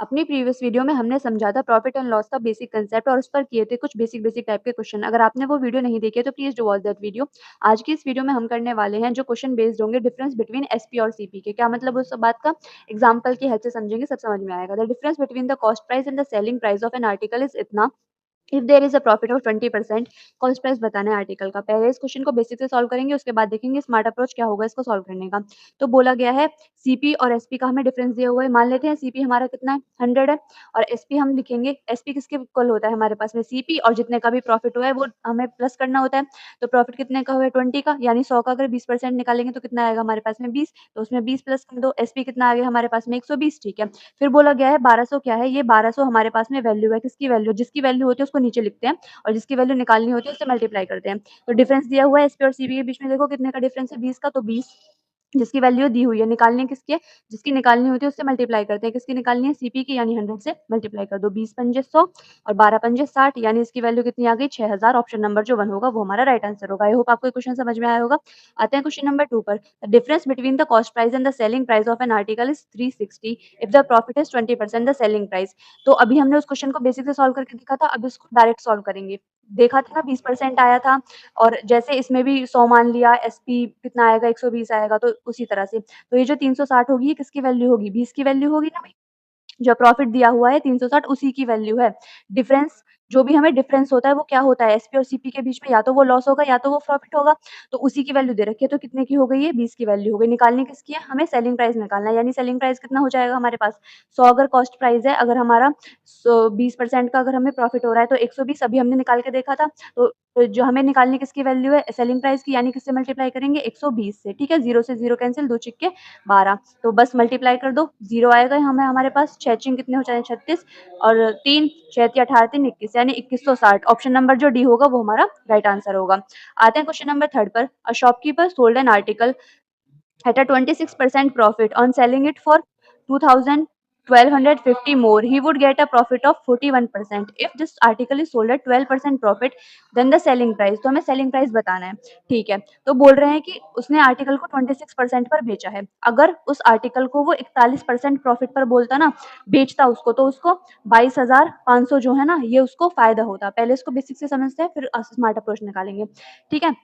अपनी previous video में हमने समझा था प्रॉफिट एंड लॉस का बेसिक कंसेप्ट और उस पर किए थे कुछ बेसिक टाइप के क्वेश्चन। अगर आपने वो वीडियो नहीं देखी है तो please do watch that video. आज की इस वीडियो में हम करने वाले हैं जो क्वेश्चन बेस्ड होंगे डिफरेंस बिटवीन एसपी और सीपी के। क्या मतलब उस बात का एग्जांपल की हेल्प से समझेंगे, सब समझ में आएगा। The difference between the cost price and the selling price of an article is इतना। If there is a profit of 20%, cost price बताना है आर्टिकल का। पहले इस क्वेश्चन को बेसिक से सॉल्व करेंगे, उसके बाद देखेंगे स्मार्ट अप्रोच क्या होगा इसको सॉल्व करने का। तो बोला गया है सीपी और एसपी का हमें डिफरेंस दिया हुआ है। मान लेते हैं सीपी हमारा कितना है, 100 है, और एसपी हम लिखेंगे। एसपी किसके इक्वल होता है हमारे पास में, सीपी, और जितने का भी प्रॉफिट हुआ है वो हमें प्लस करना होता है। तो प्रॉफिट कितने का हुआ है, 20 का, यानी 100 का अगर 20% निकालेंगे तो कितना आएगा हमारे पास में, 20। तो उसमें 20 प्लस कर दो, एसपी कितना आ गया हमारे पास में, 120। ठीक है, फिर बोला गया है 1200 क्या है, ये 1200 हमारे पास में वैल्यू है। किसकी वैल्यू, जिसकी वैल्यू होती है उसको नीचे लिखते हैं और जिसकी वैल्यू निकालनी होती है उससे मल्टीप्लाई करते हैं। तो डिफरेंस दिया हुआ है एसपी और सीपी के बीच में, देखो कितने का डिफरेंस है, 20 का। तो 20 जिसकी वैल्यू दी हुई है, निकालनी है किसकी है, जिसकी निकालनी होती है उससे मल्टीप्लाई करते हैं। किसकी निकालनी है, सीपी की, यानी 100 से मल्टीप्लाई कर दो। 20 पंजे 100 और 12 पंजे 60, यानी इसकी वैल्यू कितनी आ गई, 6000। ऑप्शन नंबर जो 1 होगा वो हमारा राइट आंसर होगा। आई होप आपको क्वेश्चन समझ में आया होगा। आते हैं क्वेश्चन नंबर 2 पर। The difference between the cost price and the selling price of an article is 360 if the profit is 20% the selling price. तो अभी हमने उस क्वेश्चन को बेसिक से सॉल्व करके देखा था, अब इसको डायरेक्ट सॉल्व करेंगे। देखा था ना 20% आया था, और जैसे इसमें भी 100 मान लिया, एसपी कितना आएगा, 120 आएगा, तो उसी तरह से। तो ये जो 360 होगी ये किसकी वैल्यू होगी, 20 की वैल्यू होगी ना। जो प्रॉफिट दिया हुआ है 360 उसी की वैल्यू है। डिफरेंस, जो भी हमें डिफरेंस होता है वो क्या होता है, एसपी और सीपी के बीच में या तो वो लॉस होगा या तो वो प्रॉफिट होगा। तो उसी की वैल्यू दे रखी है, तो कितने की हो गई है, 20 की वैल्यू हो गई। निकालनी किसकी है, हमें सेलिंग प्राइस निकालना है, यानी सेलिंग प्राइस कितना हो जाएगा हमारे पास, 100 अगर कॉस्ट प्राइस है, अगर हमारा 20% का अगर हमें प्रॉफिट हो रहा है तो 120 अभी हमने निकाल के देखा था। तो जो हमें निकालनी किसकी वैल्यू है, सेलिंग प्राइस की, यानी किससे मल्टीप्लाई करेंगे, 120 से। ठीक है, 0 से 0 कैंसिल, 2 चिक्के 12, तो बस मल्टीप्लाई कर दो, 0 आएगा हमें हमारे पास। 6 चिंग कितने हो जाए, 36, और 3 6 18 3 21, यानी 2160। ऑप्शन नंबर जो डी होगा वो हमारा राइट आंसर होगा। आते हैं क्वेश्चन नंबर 3 पर। A shopkeeper sold an article at a 26% profit on selling it for 1250 more, he would get a profit of 41%. If this article is sold at 12% profit, then the selling price, तो हमें selling price बताना है। ठीक है, तो बोल रहे हैं कि उसने आर्टिकल को 26% पर बेचा है। अगर उस आर्टिकल को वो 41% प्रॉफिट पर बोलता ना, बेचता उसको, तो उसको 22,500 जो है ना, ये उसको फायदा होता। पहले इसको बेसिक से समझते हैं, फिर स्मार्ट अप्रोच निकालेंगे। ठीक है,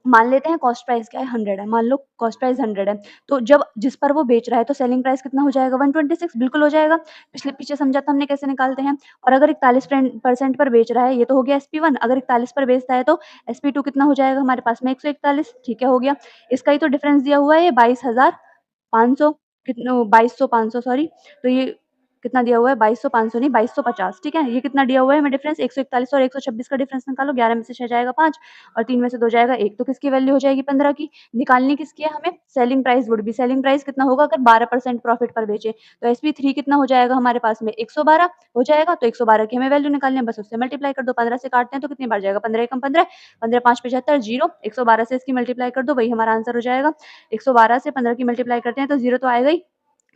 मान लेते हैं कॉस्ट प्राइस क्या है, 100 है, मान लो कॉस्ट प्राइस 100 है। तो जब जिस पर वो बेच रहा है तो सेलिंग प्राइस कितना हो जाएगा, 126 बिल्कुल हो जाएगा। पिछले पीछे समझा था हमने कैसे निकालते हैं। और अगर 41% पर बेच रहा है, ये तो हो गया SP1, अगर 41 पर बेचता है तो SP2 कितना हो जाएगा हमारे पास में, 141। ठीक है, हो गया। इसका ही तो डिफरेंस दिया हुआ है, ये 22,500, कितना, 22,500 सॉरी। तो ये कितना दिया हुआ है, 22,500 नहीं, 2250। ठीक है, ये कितना दिया हुआ है हमें डिफरेंस, 141 और 126 का डिफरेंस निकालो। 11 में से 6 जाएगा 5 और 3 में से 2 जाएगा 1, तो किसकी वैल्यू हो जाएगी, 15 की। निकालनी किसकी है हमें, selling price would be, selling price कितना होगा अगर 12% प्रॉफिट पर बेचे, तो SP3 कितना हो जाएगा हमारे पास में, 112 हो जाएगा। तो 112 की हमें वैल्यू निकालनी है, बस उससे मल्टीप्लाई कर दो। 15 से काटते हैं तो कितनी बार जाएगा, 15 एकम 15, 15 5 75, 0। 112 से इसकी मल्टीप्लाई कर दो, वही हमारा आंसर हो जाएगा। 112 से 15 की मल्टीप्लाई करते हैं तो 0 तो आएगा ही।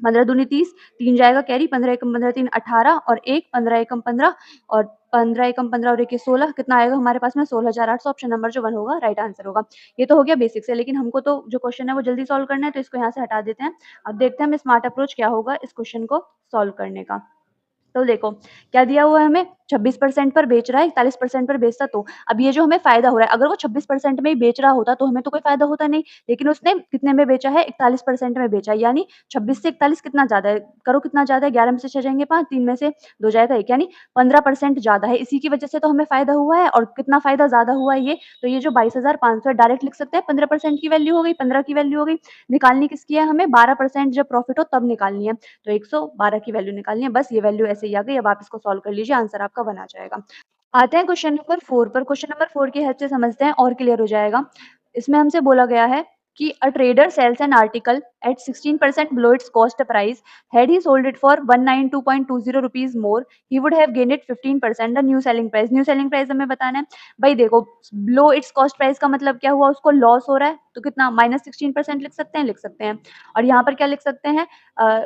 15 दूनी 30, 3 जाएगा कैरी, 15 एकम 15 3 18, और 1 15 एकम 15, और 15 एकम 15 और 1 ये 16, कितना आएगा हमारे पास में, 16,800। ऑप्शन नंबर जो 1 होगा राइट आंसर होगा। ये तो हो गया बेसिक से, लेकिन हमको तो जो क्वेश्चन है वो जल्दी सॉल्व करना है, तो इसको यहाँ से हटा देते हैं। अब देखते हैं हमें स्मार्ट अप्रोच क्या होगा इस क्वेश्चन को सॉल्व करने का। तो देखो क्या दिया हुआ है हमें, 26% पर बेच रहा है, 41% पर बेचता। तो अब ये जो हमें फायदा हो रहा है, अगर वो 26% में ही बेच रहा होता तो हमें तो कोई फायदा होता नहीं, लेकिन उसने कितने में बेचा है, 41% में बेचा, यानी 26 से 41 कितना ज्यादा है, करो कितना ज्यादा है, 11 में से 6 जाएंगे 5, 3 में से 2 जाएगा 1, यानी 15% ज्यादा है। इसी की वजह से तो हमें फायदा हुआ है। और कितना फायदा ज्यादा हुआ है ये, तो ये जो 22,500 है डायरेक्ट लिख सकते हैं, 15% की वैल्यू हो गई, 15 की वैल्यू हो गई। निकालनी किसकी है हमें, 12% जब प्रॉफिट हो तब निकालनी है, तो 112 की वैल्यू निकालनी है। बस ये वैल्यू ऐसे ही आ गई। अब आप इसको सॉल्व कर लीजिए, आंसर आपका 1 आ जाएगा। आते हैं क्वेश्चन नंबर 4 पर। क्वेश्चन नंबर 4 की हेल्प से समझते हैं और क्लियर हो जाएगा। इसमें हमसे बोला गया है कि a trader sells an article at 16% below its cost price. Had he sold it for 192.20 rupees more, he would have gained it 15%. The new selling price, new selling price हमें बताना है। भाई देखो, below its cost price का मतलब क्या हुआ, उसको लॉस हो रहा है, तो कितना, -16% लिख सकते हैं, लिख सकते हैं। और यहाँ पर क्या लिख सकते हैं,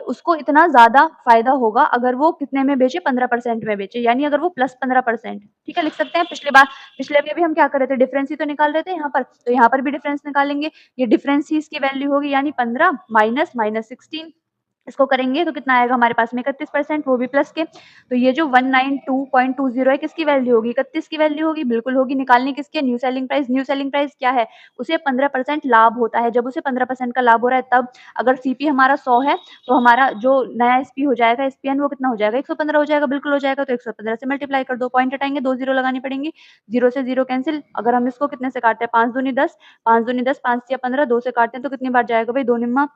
उसको इतना ज्यादा फायदा होगा अगर वो कितने में बेचे, 15% में बेचे, यानी अगर वो +15%। ठीक है, लिख सकते हैं। पिछले में भी हम क्या कर रहे थे, डिफरेंस ही तो निकाल रहे थे यहाँ पर, तो यहाँ पर भी डिफरेंस निकालेंगे। ये डिफरेंस ही इसकी वैल्यू होगी, यानी 15 माइनस -16, इसको करेंगे तो कितना आएगा हमारे पास में 31%, वो भी प्लस के। तो ये जो 192.20 है किसकी वैल्यू होगी? 31 की वैल्यू होगी, बिल्कुल होगी। निकालनी किसकी है? New selling price. New selling price क्या है? उसे 15% लाभ होता है। जब उसे 15% का लाभ हो रहा है तब अगर सीपी हमारा 100 है तो हमारा जो नया एसपी हो जाएगा, एसपीएन, वो कितना हो जाएगा? 115 हो जाएगा, बिल्कुल हो जाएगा। तो 115 से मल्टीप्लाई कर दो, पॉइंट हटाएंगे, 2 जीरो लगानी पड़ेंगी, 0 से 0 कैंसिल। अगर हम इसको कितने से काटते हैं? 5 दूनी 10, 5 दूनी 10, 5 या 15, 2 से काटते हैं तो कितनी बार जाएगा भाई? 2 निम्मा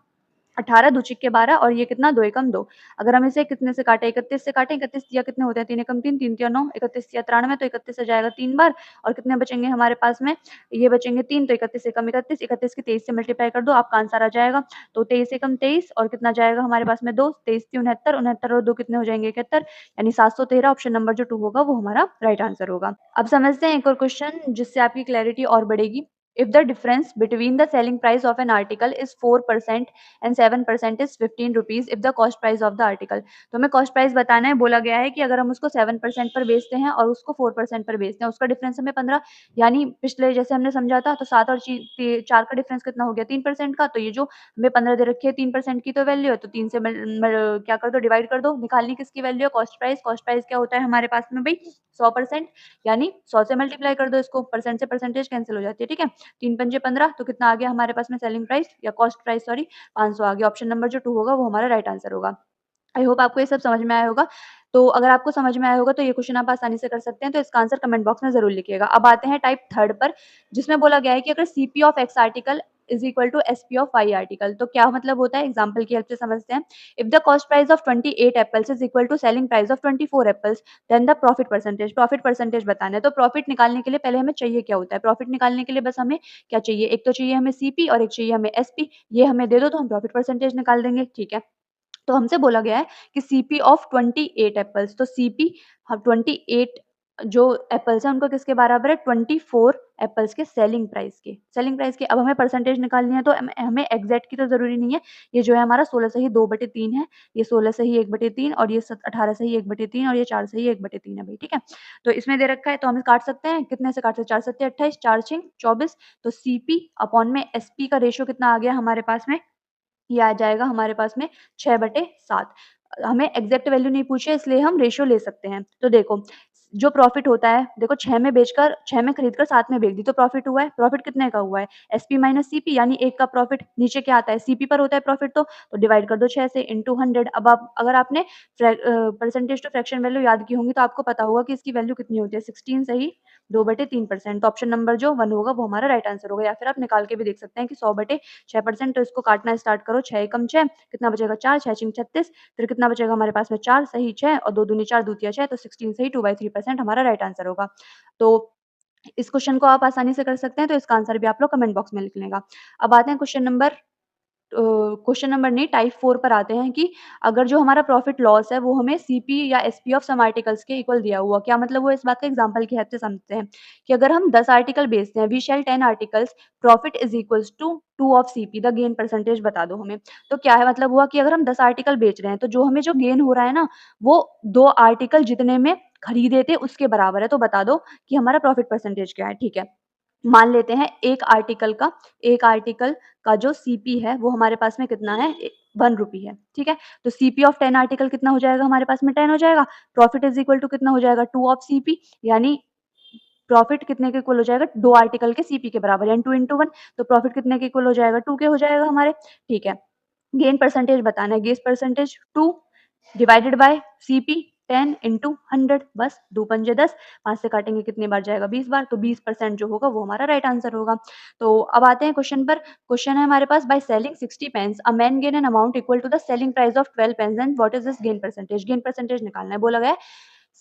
18, 2 छिक्के 12 और ये कितना? 2 एकम 2। अगर हम इसे कितने से काटें? 31 से काटें, 31 तिया कितने होते हैं? 3 एकम 3, 3 तिया 9, 31 तिया 93, तो 31 से जाएगा 3 बार और कितने बचेंगे हमारे पास में? ये बचेंगे 3, तो 31 एकम 31, 31 की 23 से मल्टीप्लाई कर दो, आपका आंसर आ जाएगा। तो 23 एकम 23 और कितना जाएगा हमारे पास में? 2, 23 ती 69, 69 और 2 कितने हो जाएंगे? 71, यानी 713। ऑप्शन नंबर जो 2 होगा वो हमारा राइट आंसर होगा। अब समझते हैं एक और क्वेश्चन जिससे आपकी क्लैरिटी और बढ़ेगी। If the difference between the selling price of an article is 4% and 7% is 15 rupees if the cost price of the article, तो हमें कॉस्ट प्राइस बताना है। बोला गया है कि अगर हम उसको 7% पर बेचते हैं और उसको 4% पर बेचते हैं, उसका डिफरेंस हमें 15, यानी पिछले जैसे हमने समझा था, तो 7 और 4 का डिफरेंस कितना हो गया? 3% का। तो ये जो हमें 15 दे रखी है, 3% की तो वैल्यू है, तो 3 से क्या कर दो? डिवाइड कर दो। निकालनी किसकी वैल्यू है? Cost price. कॉस्ट प्राइस क्या होता है हमारे पास में भाई? 100%, यानी 100 से मल्टीप्लाई कर दो इसको, परसेंट से परसेंटेज कैंसिल हो जाती है, ठीक है। 3 पंजे 15, तो कितना आ गया हमारे पास में सेलिंग प्राइस या कॉस्ट प्राइस, सॉरी, 500 आ गया। ऑप्शन नंबर जो 2 होगा वो हमारा राइट आंसर होगा। आई होप आपको ये सब समझ में आया होगा। तो अगर आपको समझ में आया होगा तो ये क्वेश्चन आप आसानी से कर सकते हैं, तो इसका आंसर कमेंट बॉक्स में ज़रूर लिखिएगा। अब आते हैं टाइप थर्ड पर, जिसमें बोला गया है कि अगर CP of X article is equal to SP of Y article, तो क्या मतलब होता है? एग्जांपल की हेल्प से समझते हैं। If the cost price of 28 apples is equal to selling price of 24 apples, then the profit percentage. Profit percentage बताना है। तो प्रॉफिट निकालने के लिए पहले हमें चाहिए क्या होता है? प्रॉफिट निकालने के लिए बस हमें क्या चाहिए? एक तो चाहिए हमें सीपी और एक चाहिए हमें एसपी। ये हमें दे दो तो हम प्रॉफिट परसेंटेज निकाल देंगे, ठीक है। तो हमसे बोला गया है कि सीपी ऑफ 28 एप्पल्स, तो सीपी 28 जो एप्पल्स हैं उनको किसके बराबर है? 24 एप्पल्स के सेलिंग प्राइस के। सेलिंग प्राइस के। अब हमें परसेंटेज निकालनी है, तो हमें एग्जैक्ट की तो ज़रूरी नहीं है। ये जो है हमारा 16 से ही 2/3 है, ये 16 से ही 1/3 और ये 18 से ही 1/3 और ये 4 से ही 1/3 है भाई, ठीक है। तो इसमें दे रखा है तो हम काट सकते हैं। कितने से काट सकते हैं? 4 सत्ते 28, 4 छीं 24, तो सीपी अपॉन में एसपी का रेशियो कितना आ गया हमारे पास में? ये आ जाएगा हमारे पास में 6/7। हमें एग्ज़ैक्ट वैल्यू नहीं पूछी है, इसलिए हम रेशियो ले सकते हैं। तो देखो, जो प्रॉफ़िट होता है, देखो 6 में बेचकर 6 में खरीदकर 7 में बेच दी तो प्रॉफ़िट हुआ है। प्रॉफ़िट कितने का हुआ है? एसपी माइनस सीपी, यानी 1 का प्रॉफ़िट। नीचे क्या आता है? सीपी पर होता है प्रॉफ़िट, तो डिवाइड कर दो 6 से इंटू 100। अब आप अगर आपने परसेंटेज टू फ्रैक्शन वैल्यू याद की होंगी तो आपको पता होगा कि इसकी वैल्यू कितनी होती है? 16 से ही 2/3%। तो ऑप्शन नंबर जो 1 होगा वो हमारा राइट आंसर होगा। या फिर आप निकाल के भी देख सकते हैं कि 100/6%। तो इसको काटना स्टार्ट करो। 6 एकम 6, कितना बचेगा? 4, 6 छीं 36, फिर कितना बचेगा हमारे पास में? 4 सही 6 और 2 दूनी 4, दूतिया 6, तो 16 से ही 2/3% हमारा राइट आंसर होगा। तो इस क्वेश्चन को आप आसानी से कर सकते हैं, तो इसका आंसर भी आप लोग कमेंट बॉक्स में लिख लेगा। अब आते हैं क्वेश्चन नंबर नहीं, टाइप 4 पर आते हैं कि अगर जो हमारा प्रॉफिट लॉस है वो हमें सीपी या एसपी ऑफ सम आर्टिकल्स के इक्वल दिया हुआ, क्या मतलब हुआ? इस बात का एग्जांपल की हेल्प से समझते हैं कि अगर हम 10 आर्टिकल बेचते हैं, we sell 10 articles, profit is equals to 2 of CP, the gain percentage बता दो हमें। तो क्या है मतलब हुआ कि अगर हम 10 आर्टिकल बेच रहे हैं तो जो हमें जो गेन हो रहा है ना, वो 2 आर्टिकल जितने में खरीदे थे उसके बराबर है। तो बता दो कि हमारा प्रॉफिट परसेंटेज क्या है, ठीक है। मान लेते हैं एक आर्टिकल का जो सीपी है वो हमारे पास में कितना है? 1 रुपी है, ठीक है। तो सीपी ऑफ 10 आर्टिकल कितना हो जाएगा हमारे पास में? 10 हो जाएगा। प्रॉफिट इज इक्वल टू कितना हो जाएगा? 2 ऑफ सीपी, यानी प्रॉफिट कितने के इक्वल हो जाएगा? 2 आर्टिकल के सीपी के बराबर, यानी 2 इंटू 1। तो प्रॉफिट कितने के इक्वल हो जाएगा? 2 के हो जाएगा हमारे, ठीक है। गेन परसेंटेज बताना है। Gain percentage 2 divided by CP 10 into 100, बस 2 पंजे 10, 5 से काटेंगे कितनी बार जाएगा? 20 बार। तो 20% जो होगा वो हमारा राइट आंसर होगा। तो अब आते हैं क्वेश्चन पर। क्वेश्चन है हमारे पास, by selling 60 pence a man gain an amount equal to the selling price of 12 pence and what is this gain percentage? Gain percentage निकालना है। बोला गया है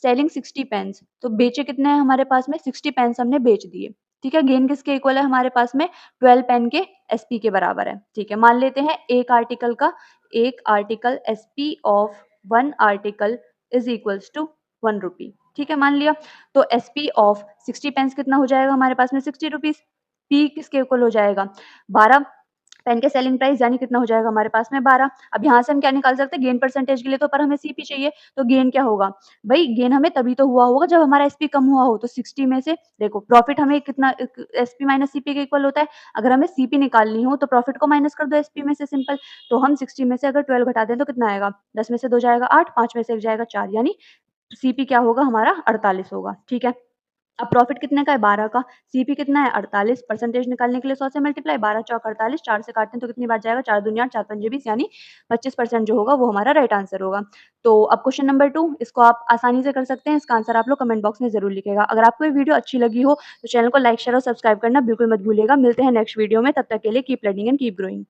सेलिंग 60 पेन्स, तो बेचे कितने हैं हमारे पास में? 60 पेन्स हमने बेच दिए, ठीक है। गेन किसके इक्वल है हमारे पास में? 12 पेन के एसपी के बराबर है, ठीक है। मान लेते हैं एक article SP of 1 article is equals to 1 rupee, ठीक है, मान लिया। तो एसपी ऑफ 60 पेन्स कितना हो जाएगा हमारे पास में? 60 रुपीज। पी किसके इक्वल हो जाएगा? 12 पेन के सेलिंग प्राइस यानी कितना हो जाएगा हमारे पास में 12। अब यहाँ से हम क्या निकाल सकते हैं गेन परसेंटेज के लिए, तो पर हमें सीपी चाहिए, तो गेन क्या होगा? भई गेन हमें तभी तो हुआ होगा जब हमारा एसपी कम हुआ हो, तो 60 में से देखो प्रॉफिट हमें कितना एसपी माइनस सीपी के इक्वल होता है। अगर हमें सीपी निकालनी हो तो प्रॉफिट को माइनस कर दो एसपी में से सिंपल। तो हम 60 में से अगर 12 घटा दें तो कितना आएगा? 10 में से 2 जाएगा 8, 5 में से 1 जाएगा 4, यानी सीपी क्या होगा हमारा 48 होगा, ठीक है? अब प्रॉफिट कितने का है? 12 का, सीपी कितना है? 48, परसेंटेज निकालने के लिए 100 से मल्टीप्लाई, 12 चौक 48, 4 से काटते हैं तो कितनी बार जाएगा? 4 दूनी 8, 4 पंजे 20, यानी 25% जो होगा वो हमारा राइट आंसर होगा। तो अब क्वेश्चन नंबर 2 इसको आप आसानी से कर सकते हैं, इसका आंसर आप लोग कमेंट बॉक्स में ज़रूर लिखिएगा। अगर आपको ये वीडियो अच्छी लगी हो तो चैनल को लाइक, शेयर और सब्सक्राइब करना बिल्कुल मत भूलिएगा। मिलते हैं नेक्स्ट वीडियो में, तब तक के लिए keep learning and keep growing.